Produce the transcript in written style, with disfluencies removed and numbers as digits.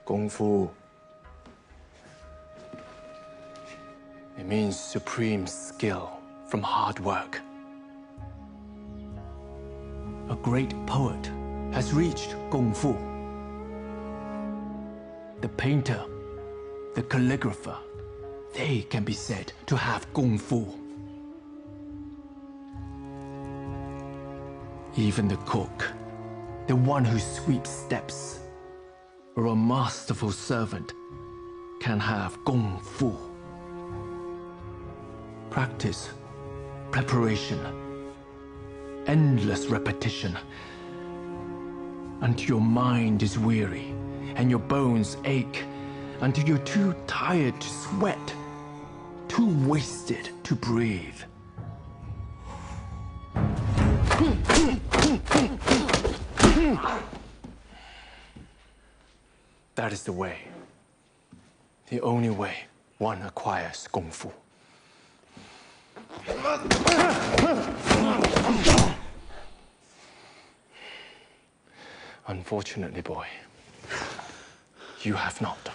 Kung Fu. It means supreme skill from hard work. A great poet has reached Kung Fu. The painter, the calligrapher, they can be said to have Kung Fu. Even the cook, the one who sweeps steps, or a masterful servant, can have Kung Fu. Practice, preparation, endless repetition, until your mind is weary and your bones ache, until you're too tired to sweat, too wasted to breathe. That is the way. The only way one acquires Kung Fu. Unfortunately, boy, you have not.